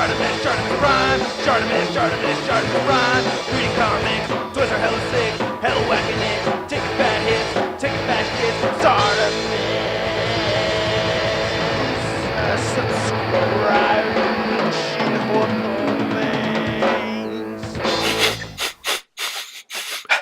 Shartimus Prime, Shartimus Prime. Reading comics, toys are hella sick, hella whacking it. Taking bad hits, taking bad shits. Shartimus, subscribe for more things.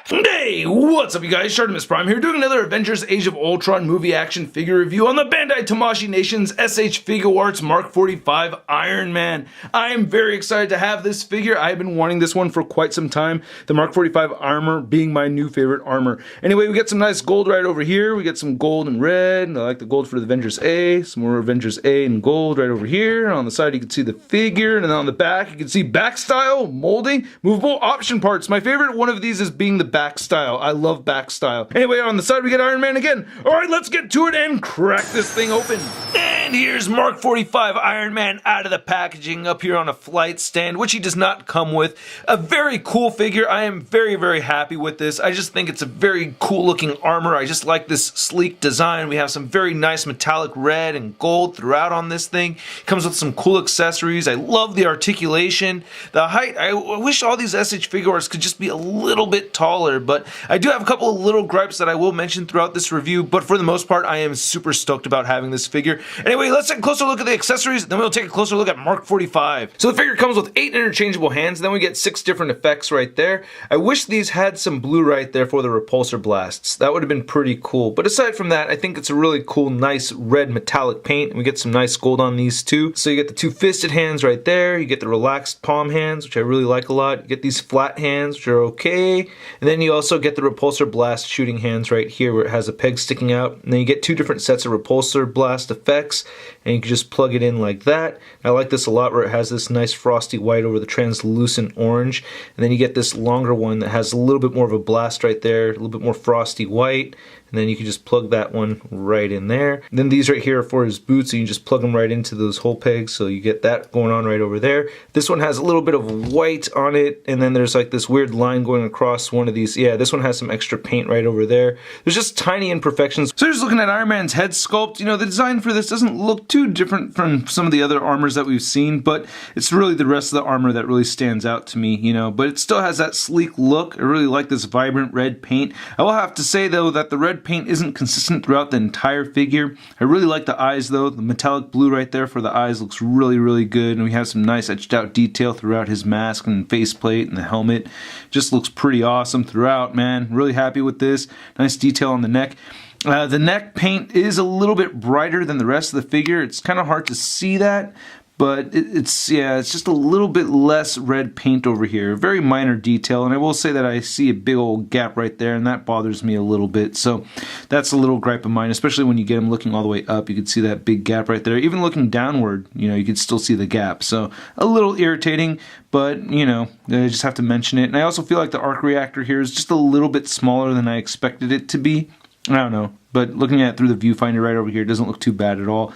Hey, what's up you guys? Shartimus Prime here doing another Avengers Age of Ultron movie action figure review on the Bandai Tamashii Nation's SH Figuarts Mark 45 Iron Man. I am very excited to have this figure. I've been wanting this one for quite some time. The Mark 45 armor being my new favorite armor. Anyway, we get some nice gold right over here. We get some gold and red. I like the gold for the Avengers A. Some more Avengers A and gold right over here. On the side you can see the figure, and then on the back you can see back style, molding, movable option parts. My favorite one of these is being the back style. I love back style. Anyway, on the side we get Iron Man again. Alright, let's get to it and crack this thing open. And here's Mark 45 Iron Man out of the packaging up here on a flight stand, which he does not come with. A very cool figure. I am very, very happy with this. I just think it's a very cool looking armor. I just like this sleek design. We have some very nice metallic red and gold throughout on this thing. Comes with some cool accessories. I love the articulation. The height, I wish all these SH Figuarts could just be a little bit taller, but I do have a couple of little gripes that I will mention throughout this review, but for the most part, I am super stoked about having this figure. Anyway, let's take a closer look at the accessories, then we'll take a closer look at Mark 45. So the figure comes with 8 interchangeable hands, then we get 6 different effects right there. I wish these had some blue right there for the repulsor blasts. That would have been pretty cool. But aside from that, I think it's a really cool, nice red metallic paint, and we get some nice gold on these too. So you get the 2 fisted hands right there, you get the relaxed palm hands, which I really like a lot. You get these flat hands, which are okay. And then you also get the repulsor blast shooting hands right here where it has a peg sticking out, and then you get 2 different sets of repulsor blast effects, and you can just plug it in like that. I like this a lot where it has this nice frosty white over the translucent orange, and then you get this longer one that has a little bit more of a blast right there, a little bit more frosty white, and then you can just plug that one right in there. And then these right here are for his boots, so you can just plug them right into those hole pegs, so you get that going on right over there. This one has a little bit of white on it, and then there's like this weird line going across one of these. Yeah, this one has some extra paint right over there. There's just tiny imperfections. So just looking at Iron Man's head sculpt, you know, the design for this doesn't look too different from some of the other armors that we've seen, but it's really the rest of the armor that really stands out to me, you know, but it still has that sleek look. I really like this vibrant red paint. I will have to say though that the red paint isn't consistent throughout the entire figure. I really like the eyes though. The metallic blue right there for the eyes looks really, really good, and we have some nice etched out detail throughout his mask and faceplate and the helmet. Just looks pretty awesome throughout, man. Really happy with this. Nice detail on the neck. The neck paint is a little bit brighter than the rest of the figure. It's kind of hard to see that, but it's just a little bit less red paint over here. Very minor detail, and I will say that I see a big old gap right there, and that bothers me a little bit. So that's a little gripe of mine, especially when you get him looking all the way up. You can see that big gap right there. Even looking downward, you know, you can still see the gap. So a little irritating, but you know, I just have to mention it. And I also feel like the arc reactor here is just a little bit smaller than I expected it to be. I don't know, but looking at it through the viewfinder right over here, it doesn't look too bad at all.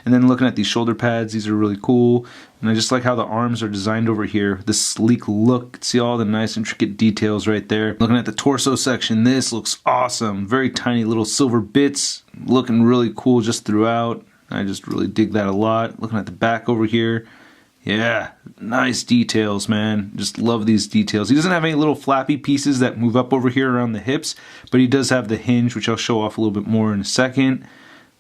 And then looking at these shoulder pads, these are really cool. And I just like how the arms are designed over here. This sleek look, see all the nice intricate details right there. Looking at the torso section, this looks awesome. Very tiny little silver bits, looking really cool just throughout. I just really dig that a lot. Looking at the back over here. Yeah, nice details, man. Just love these details. He doesn't have any little flappy pieces that move up over here around the hips, but he does have the hinge, which I'll show off a little bit more in a second.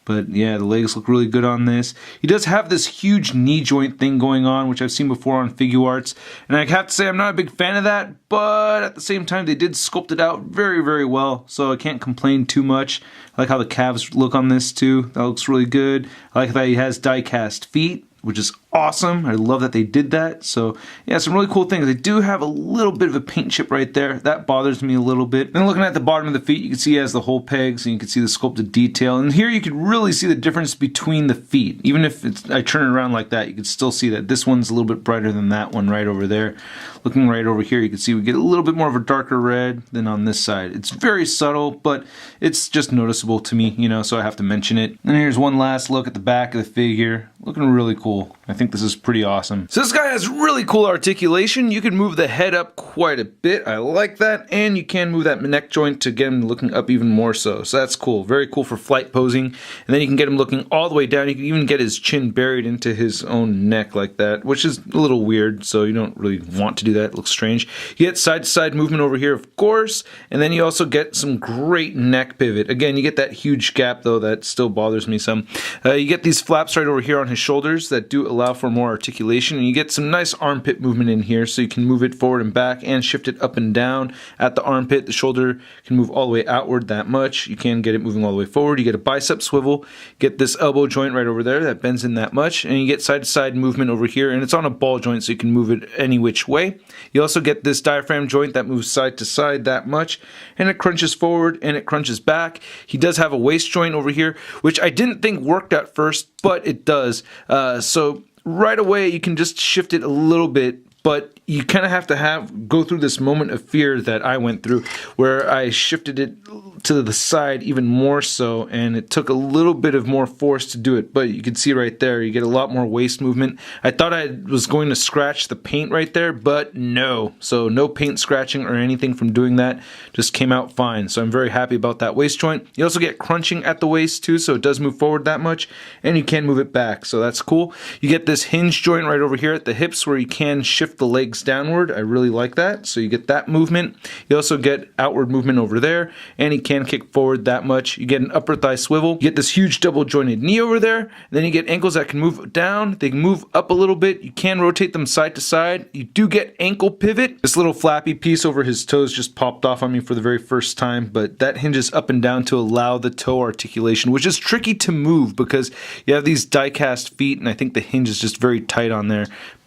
But yeah, the legs look really good on this. He does have this huge knee joint thing going on, which I've seen before on Figuarts, and I have to say I'm not a big fan of that, but at the same time they did sculpt it out very, very well, so I can't complain too much. I like how the calves look on this too. That looks really good. I like that he has die-cast feet, which is awesome. I love that they did that. So yeah, some really cool things. They do have a little bit of a paint chip right there. That bothers me a little bit. Then looking at the bottom of the feet, you can see he has the hole pegs, and you can see the sculpted detail. And here you can really see the difference between the feet. Even if I turn it around like that, you can still see that this one's a little bit brighter than that one right over there. Looking right over here, you can see we get a little bit more of a darker red than on this side. It's very subtle, but it's just noticeable to me, you know, so I have to mention it. And here's one last look at the back of the figure. Looking really cool. I think this is pretty awesome. So this guy has really cool articulation. You can move the head up quite a bit. I like that. And you can move that neck joint to get him looking up even more so. So that's cool. Very cool for flight posing. And then you can get him looking all the way down. You can even get his chin buried into his own neck like that, which is a little weird. So you don't really want to do that. It looks strange. You get side-to-side movement over here, of course. And then you also get some great neck pivot. Again, you get that huge gap, though. That still bothers me some. You get these flaps right over here on his shoulders that do allow for more articulation. And you get some nice armpit movement in here. So you can move it forward and back and shift it up and down at the armpit. The shoulder can move all the way outward that much. You can get it moving all the way forward. You get a bicep swivel. Get this elbow joint right over there that bends in that much. And you get side-to-side movement over here. And it's on a ball joint, so you can move it any which way. You also get this diaphragm joint that moves side to side that much. And it crunches forward and it crunches back. He does have a waist joint over here, which I didn't think worked at first, but it does. So right away you can just shift it a little bit, but you kind of have to go through this moment of fear that I went through where I shifted it to the side even more so, and it took a little bit of more force to do it. But you can see right there, you get a lot more waist movement. I thought I was going to scratch the paint right there, but no. So no paint scratching or anything from doing that. Just came out fine. So I'm very happy about that waist joint. You also get crunching at the waist too, so it does move forward that much, and you can move it back. So that's cool. You get this hinge joint right over here at the hips where you can shift the legs downward. I really like that. So you get that movement. You also get outward movement over there, and you can kick forward that much. You get an upper thigh swivel. You get this huge double jointed knee over there. And then you get ankles that can move down. They can move up a little bit. You can rotate them side to side. You do get ankle pivot. This little flappy piece over his toes just popped off on me for the very first time, but that hinges up and down to allow the toe articulation, which is tricky to move because you have these die-cast feet, and I think the hinge is just very tight on there.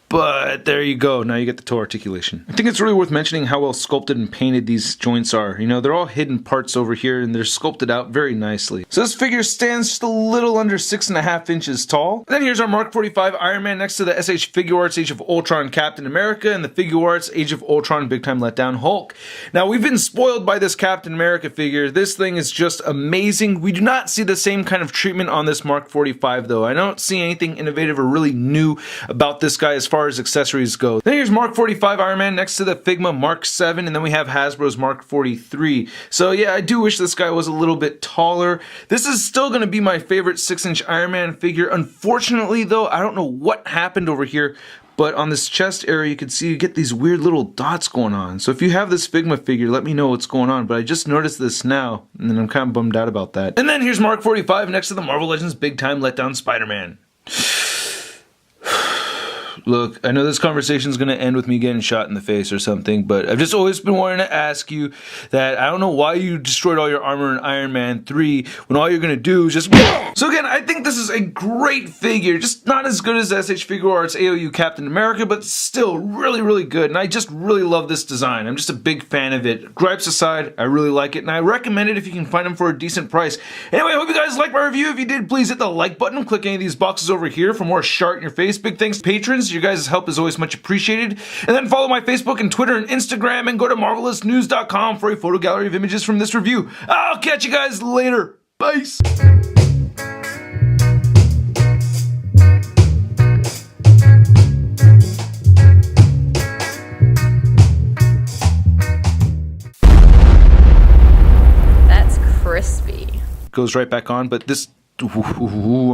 But there you go. Now you get the toe articulation. I think it's really worth mentioning how well sculpted and painted these joints are. You know, they're all hidden parts over here, and they're sculpted out very nicely. So this figure stands just a little under 6.5 inches tall. And then here's our Mark 45 Iron Man next to the SH Figuarts Age of Ultron Captain America and the Figuarts Age of Ultron Big Time Letdown Hulk. Now, we've been spoiled by this Captain America figure. This thing is just amazing. We do not see the same kind of treatment on this Mark 45, though. I don't see anything innovative or really new about this guy as far as accessories go. Then here's Mark 45 Iron Man next to the Figma Mark 7, and then we have Hasbro's Mark 43. So yeah, I do wish this guy was a little bit taller. This is still going to be my favorite 6-inch Iron Man figure. Unfortunately though, I don't know what happened over here, but on this chest area you can see you get these weird little dots going on. So if you have this Figma figure, let me know what's going on. But I just noticed this now, and I'm kind of bummed out about that. And then here's Mark 45 next to the Marvel Legends Big Time Letdown Spider-Man. Look, I know this conversation is going to end with me getting shot in the face or something, but I've just always been wanting to ask you that I don't know why you destroyed all your armor in Iron Man 3 when all you're going to do is just... So again, I think this is a great figure, just not as good as SH Figuarts AOU Captain America, but still really, really good, and I just really love this design. I'm just a big fan of it. Gripes aside, I really like it, and I recommend it if you can find them for a decent price. Anyway, I hope you guys liked my review. If you did, please hit the like button, click any of these boxes over here for more shart in your face. Big thanks to patrons. Your guys' help is always much appreciated. And then follow my Facebook and Twitter and Instagram, and go to marvelousnews.com for a photo gallery of images from this review. I'll catch you guys later. Bye. That's crispy. Goes right back on, but this...